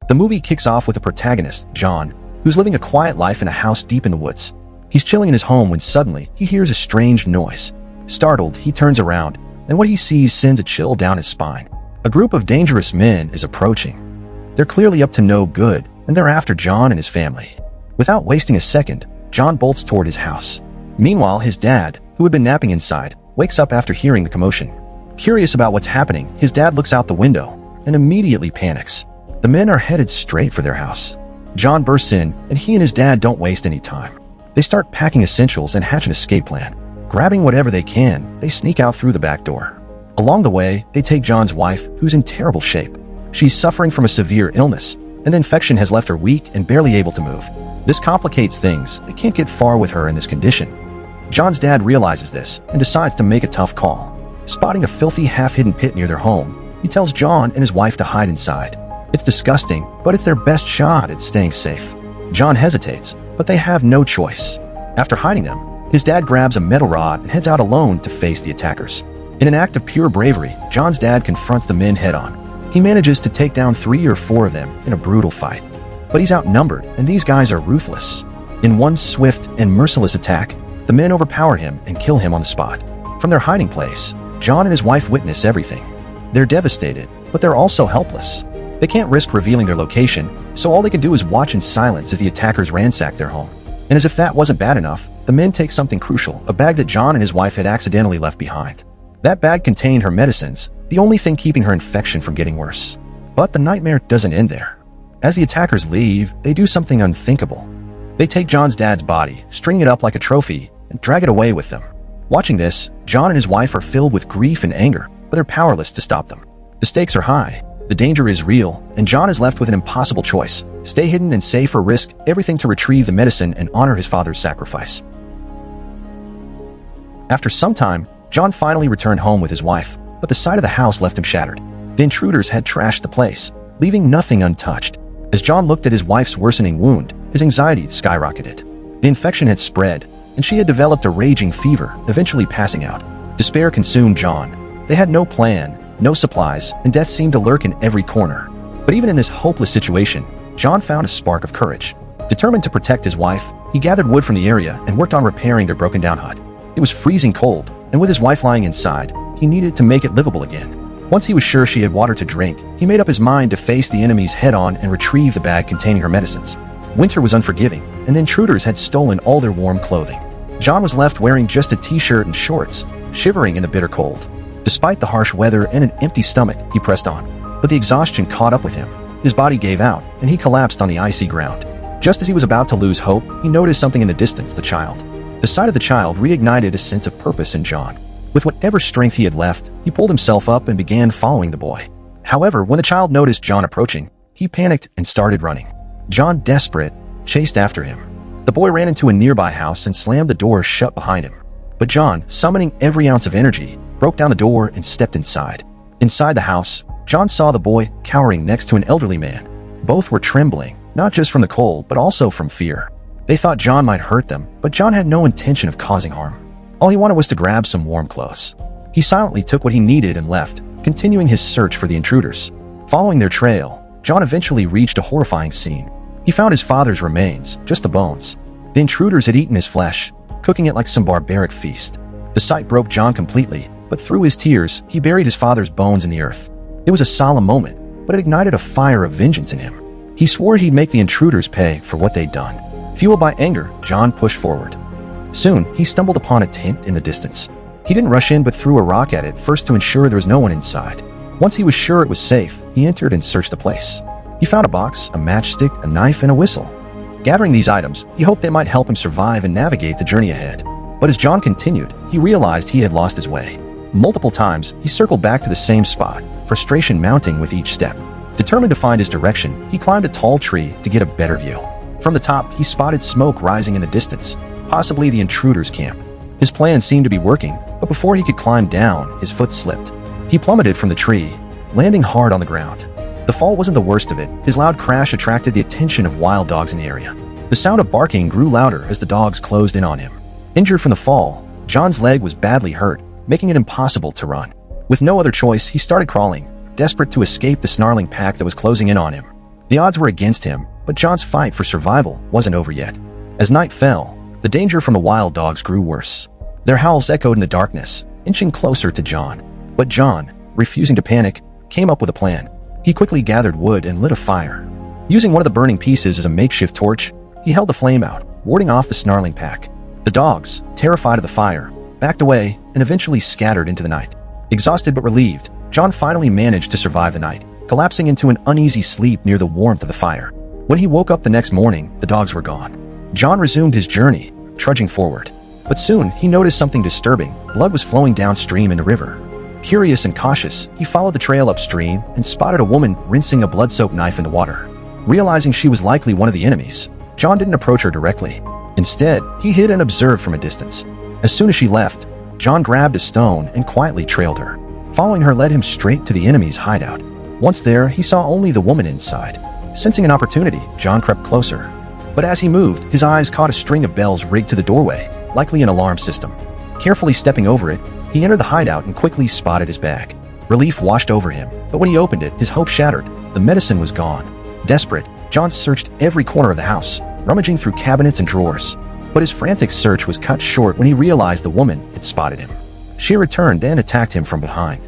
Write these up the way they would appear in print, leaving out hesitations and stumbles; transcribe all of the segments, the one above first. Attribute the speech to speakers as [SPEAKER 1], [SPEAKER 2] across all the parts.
[SPEAKER 1] The movie kicks off with the protagonist, John, who's living a quiet life in a house deep in the woods. He's chilling in his home when suddenly he hears a strange noise. Startled, he turns around, and what he sees sends a chill down his spine. A group of dangerous men is approaching. They're clearly up to no good, and they're after John and his family. Without wasting a second, John bolts toward his house. Meanwhile, his dad, who had been napping inside, wakes up after hearing the commotion. Curious about what's happening, his dad looks out the window and immediately panics. The men are headed straight for their house. John bursts in, and he and his dad don't waste any time. They start packing essentials and hatch an escape plan. Grabbing whatever they can, they sneak out through the back door. Along the way, they take John's wife, who's in terrible shape. She's suffering from a severe illness, and the infection has left her weak and barely able to move. This complicates things. They can't get far with her in this condition. John's dad realizes this and decides to make a tough call. Spotting a filthy half-hidden pit near their home, he tells John and his wife to hide inside. It's disgusting, but it's their best shot at staying safe. John hesitates, but they have no choice. After hiding them, his dad grabs a metal rod and heads out alone to face the attackers. In an act of pure bravery, John's dad confronts the men head-on. He manages to take down 3 or 4 of them in a brutal fight. But he's outnumbered, and these guys are ruthless. In one swift and merciless attack, the men overpower him and kill him on the spot. From their hiding place, John and his wife witness everything. They're devastated, but they're also helpless. They can't risk revealing their location, so all they can do is watch in silence as the attackers ransack their home. And as if that wasn't bad enough, the men take something crucial, a bag that John and his wife had accidentally left behind. That bag contained her medicines, the only thing keeping her infection from getting worse. But the nightmare doesn't end there. As the attackers leave, they do something unthinkable. They take John's dad's body, string it up like a trophy, and drag it away with them. Watching this, John and his wife are filled with grief and anger, but they're powerless to stop them. The stakes are high, the danger is real, and John is left with an impossible choice: stay hidden and safe or risk everything to retrieve the medicine and honor his father's sacrifice. After some time, John finally returned home with his wife, but the side of the house left him shattered. The intruders had trashed the place, leaving nothing untouched. As John looked at his wife's worsening wound, his anxiety skyrocketed. The infection had spread, and she had developed a raging fever, eventually passing out. Despair consumed John. They had no plan, no supplies, and death seemed to lurk in every corner. But even in this hopeless situation, John found a spark of courage. Determined to protect his wife, he gathered wood from the area and worked on repairing their broken-down hut. It was freezing cold, and with his wife lying inside, he needed to make it livable again. Once he was sure she had water to drink, he made up his mind to face the enemies head-on and retrieve the bag containing her medicines. Winter was unforgiving, and the intruders had stolen all their warm clothing. John was left wearing just a t-shirt and shorts, shivering in the bitter cold. Despite the harsh weather and an empty stomach, he pressed on. But the exhaustion caught up with him. His body gave out, and he collapsed on the icy ground. Just as he was about to lose hope, he noticed something in the distance: the child. The sight of the child reignited a sense of purpose in John. With whatever strength he had left, he pulled himself up and began following the boy. However, when the child noticed John approaching, he panicked and started running. John, desperate, chased after him. The boy ran into a nearby house and slammed the door shut behind him. But John, summoning every ounce of energy, broke down the door and stepped inside. Inside the house, John saw the boy cowering next to an elderly man. Both were trembling, not just from the cold, but also from fear. They thought John might hurt them, but John had no intention of causing harm. All he wanted was to grab some warm clothes. He silently took what he needed and left, continuing his search for the intruders. Following their trail, John eventually reached a horrifying scene. He found his father's remains, just the bones. The intruders had eaten his flesh, cooking it like some barbaric feast. The sight broke John completely, but through his tears, he buried his father's bones in the earth. It was a solemn moment, but it ignited a fire of vengeance in him. He swore he'd make the intruders pay for what they'd done. Fueled by anger, John pushed forward. Soon, he stumbled upon a tent in the distance. He didn't rush in but threw a rock at it first to ensure there was no one inside. Once he was sure it was safe, he entered and searched the place. He found a box, a matchstick, a knife, and a whistle. Gathering these items, he hoped they might help him survive and navigate the journey ahead. But as John continued, he realized he had lost his way. Multiple times, he circled back to the same spot, frustration mounting with each step. Determined to find his direction, he climbed a tall tree to get a better view. From the top, he spotted smoke rising in the distance, possibly the intruders' camp. His plan seemed to be working, but before he could climb down, his foot slipped. He plummeted from the tree, landing hard on the ground. The fall wasn't the worst of it. His loud crash attracted the attention of wild dogs in the area. The sound of barking grew louder as the dogs closed in on him. Injured from the fall, John's leg was badly hurt, making it impossible to run. With no other choice, he started crawling, desperate to escape the snarling pack that was closing in on him. The odds were against him, but John's fight for survival wasn't over yet. As night fell, the danger from the wild dogs grew worse. Their howls echoed in the darkness, inching closer to John. But John, refusing to panic, came up with a plan. He quickly gathered wood and lit a fire. Using one of the burning pieces as a makeshift torch, he held the flame out, warding off the snarling pack. The dogs, terrified of the fire, backed away and eventually scattered into the night. Exhausted but relieved, John finally managed to survive the night, collapsing into an uneasy sleep near the warmth of the fire. When he woke up the next morning, the dogs were gone. John resumed his journey, trudging forward. But soon, he noticed something disturbing. Blood was flowing downstream in the river. Curious and cautious, he followed the trail upstream and spotted a woman rinsing a blood-soaked knife in the water. Realizing she was likely one of the enemies, John didn't approach her directly. Instead, he hid and observed from a distance. As soon as she left, John grabbed a stone and quietly trailed her. Following her led him straight to the enemy's hideout. Once there, he saw only the woman inside. Sensing an opportunity, John crept closer. But as he moved, his eyes caught a string of bells rigged to the doorway, likely an alarm system. Carefully stepping over it, he entered the hideout and quickly spotted his bag. Relief washed over him, but when he opened it, his hope shattered. The medicine was gone. Desperate, John searched every corner of the house, rummaging through cabinets and drawers. But his frantic search was cut short when he realized the woman had spotted him. She returned and attacked him from behind.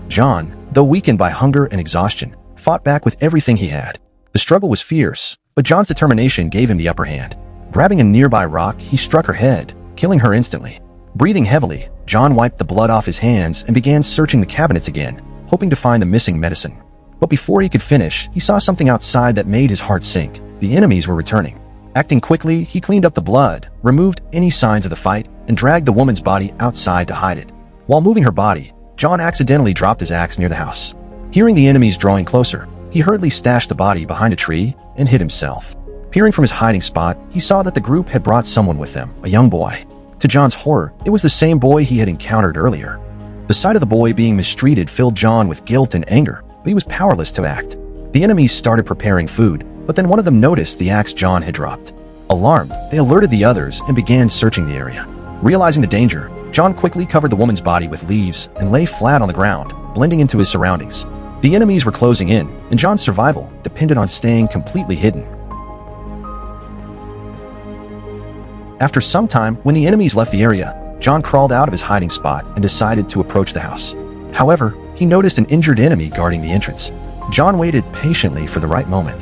[SPEAKER 1] John, though weakened by hunger and exhaustion, fought back with everything he had. The struggle was fierce, but John's determination gave him the upper hand. Grabbing a nearby rock, he struck her head, killing her instantly. Breathing heavily, John wiped the blood off his hands and began searching the cabinets again, hoping to find the missing medicine. But before he could finish, he saw something outside that made his heart sink. The enemies were returning. Acting quickly, he cleaned up the blood, removed any signs of the fight, and dragged the woman's body outside to hide it. While moving her body, John accidentally dropped his axe near the house. Hearing the enemies drawing closer, he hurriedly stashed the body behind a tree and hid himself. Peering from his hiding spot, he saw that the group had brought someone with them, a young boy. To John's horror, it was the same boy he had encountered earlier. The sight of the boy being mistreated filled John with guilt and anger, but he was powerless to act. The enemies started preparing food, but then one of them noticed the axe John had dropped. Alarmed, they alerted the others and began searching the area. Realizing the danger, John quickly covered the woman's body with leaves and lay flat on the ground, blending into his surroundings. The enemies were closing in, and John's survival depended on staying completely hidden. After some time, when the enemies left the area, John crawled out of his hiding spot and decided to approach the house. However, he noticed an injured enemy guarding the entrance. John waited patiently for the right moment.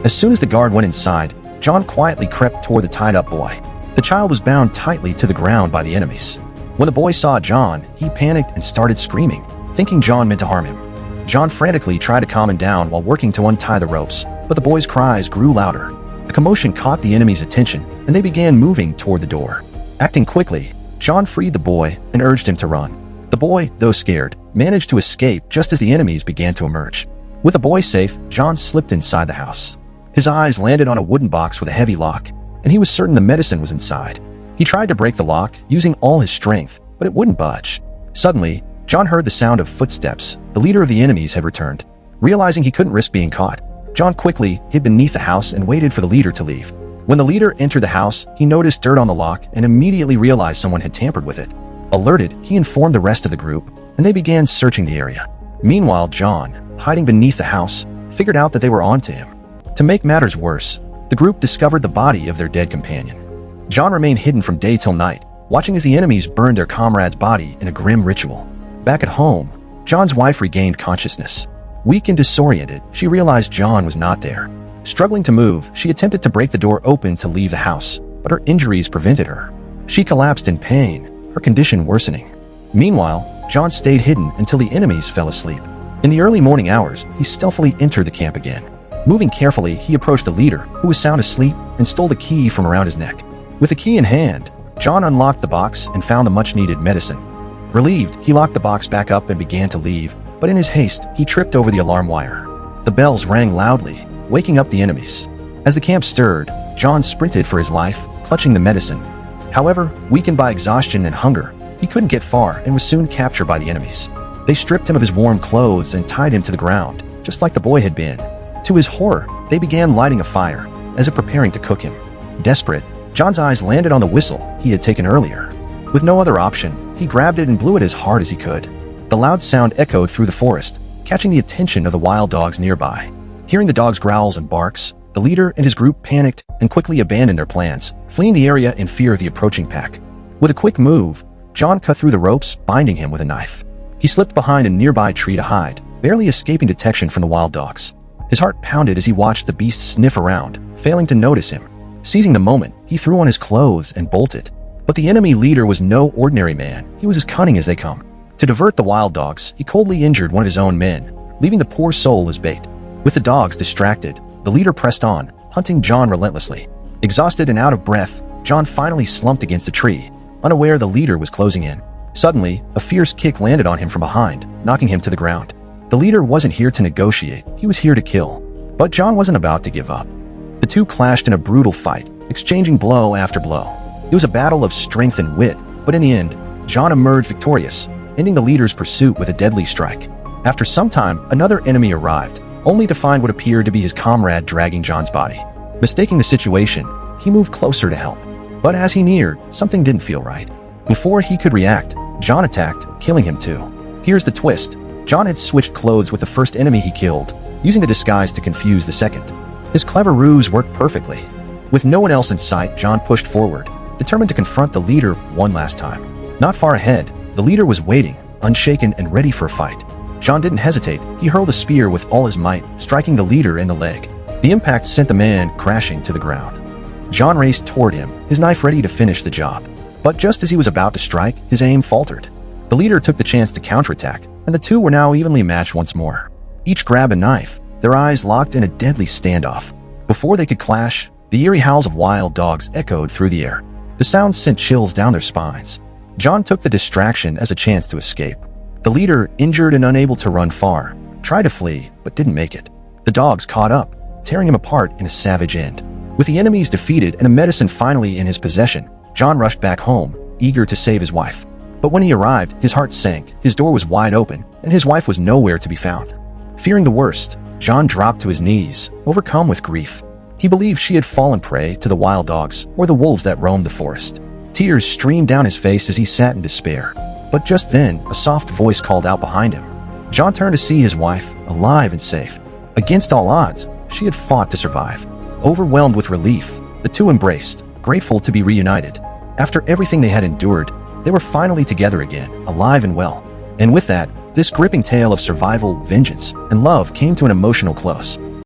[SPEAKER 1] As soon as the guard went inside, John quietly crept toward the tied-up boy. The child was bound tightly to the ground by the enemies. When the boy saw John, he panicked and started screaming, thinking John meant to harm him. John frantically tried to calm him down while working to untie the ropes, but the boy's cries grew louder. The commotion caught the enemy's attention, and they began moving toward the door. Acting quickly, John freed the boy and urged him to run. The boy, though scared, managed to escape just as the enemies began to emerge. With the boy safe, John slipped inside the house. His eyes landed on a wooden box with a heavy lock, and he was certain the medicine was inside. He tried to break the lock, using all his strength, but it wouldn't budge. Suddenly, John heard the sound of footsteps. The leader of the enemies had returned. Realizing he couldn't risk being caught, John quickly hid beneath the house and waited for the leader to leave. When the leader entered the house, he noticed dirt on the lock and immediately realized someone had tampered with it. Alerted, he informed the rest of the group, and they began searching the area. Meanwhile, John, hiding beneath the house, figured out that they were onto him. To make matters worse, the group discovered the body of their dead companion. John remained hidden from day till night, watching as the enemies burned their comrade's body in a grim ritual. Back at home, John's wife regained consciousness. Weak and disoriented, she realized John was not there. Struggling to move, she attempted to break the door open to leave the house, but her injuries prevented her. She collapsed in pain, her condition worsening. Meanwhile, John stayed hidden until the enemies fell asleep. In the early morning hours, he stealthily entered the camp again. Moving carefully, he approached the leader, who was sound asleep, and stole the key from around his neck. With the key in hand, John unlocked the box and found the much-needed medicine. Relieved, he locked the box back up and began to leave, but in his haste, he tripped over the alarm wire. The bells rang loudly, waking up the enemies. As the camp stirred, John sprinted for his life, clutching the medicine. However, weakened by exhaustion and hunger, he couldn't get far and was soon captured by the enemies. They stripped him of his warm clothes and tied him to the ground, just like the boy had been. To his horror, they began lighting a fire, as if preparing to cook him. Desperate, John's eyes landed on the whistle he had taken earlier. With no other option, he grabbed it and blew it as hard as he could. The loud sound echoed through the forest, catching the attention of the wild dogs nearby. Hearing the dog's growls and barks, the leader and his group panicked and quickly abandoned their plans, fleeing the area in fear of the approaching pack. With a quick move, John cut through the ropes, binding him with a knife. He slipped behind a nearby tree to hide, barely escaping detection from the wild dogs. His heart pounded as he watched the beast sniff around, failing to notice him. Seizing the moment, he threw on his clothes and bolted. But the enemy leader was no ordinary man. He was as cunning as they come. To divert the wild dogs, he coldly injured one of his own men, leaving the poor soul as bait. With the dogs distracted, the leader pressed on, hunting John relentlessly. Exhausted and out of breath, John finally slumped against a tree, unaware the leader was closing in. Suddenly, a fierce kick landed on him from behind, knocking him to the ground. The leader wasn't here to negotiate, he was here to kill. But John wasn't about to give up. The two clashed in a brutal fight, exchanging blow after blow. It was a battle of strength and wit, but in the end, John emerged victorious, ending the leader's pursuit with a deadly strike. After some time, another enemy arrived, only to find what appeared to be his comrade dragging John's body. Mistaking the situation, he moved closer to help. But as he neared, something didn't feel right. Before he could react, John attacked, killing him too. Here's the twist. John had switched clothes with the first enemy he killed, using the disguise to confuse the second. His clever ruse worked perfectly. With no one else in sight, John pushed forward, determined to confront the leader one last time. Not far ahead, the leader was waiting, unshaken and ready for a fight. John didn't hesitate. He hurled a spear with all his might, striking the leader in the leg. The impact sent the man crashing to the ground. John raced toward him, his knife ready to finish the job. But just as he was about to strike, his aim faltered. The leader took the chance to counterattack, and the two were now evenly matched once more. Each grabbed a knife, their eyes locked in a deadly standoff. Before they could clash, the eerie howls of wild dogs echoed through the air. The sound sent chills down their spines. John took the distraction as a chance to escape. The leader, injured and unable to run far, tried to flee, but didn't make it. The dogs caught up, tearing him apart in a savage end. With the enemies defeated and the medicine finally in his possession, John rushed back home, eager to save his wife. But when he arrived, his heart sank, his door was wide open, and his wife was nowhere to be found. Fearing the worst, John dropped to his knees, overcome with grief. He believed she had fallen prey to the wild dogs or the wolves that roamed the forest. Tears streamed down his face as he sat in despair. But just then, a soft voice called out behind him. John turned to see his wife, alive and safe. Against all odds, she had fought to survive. Overwhelmed with relief, the two embraced, grateful to be reunited. After everything they had endured, they were finally together again, alive and well. And with that, this gripping tale of survival, vengeance, and love came to an emotional close.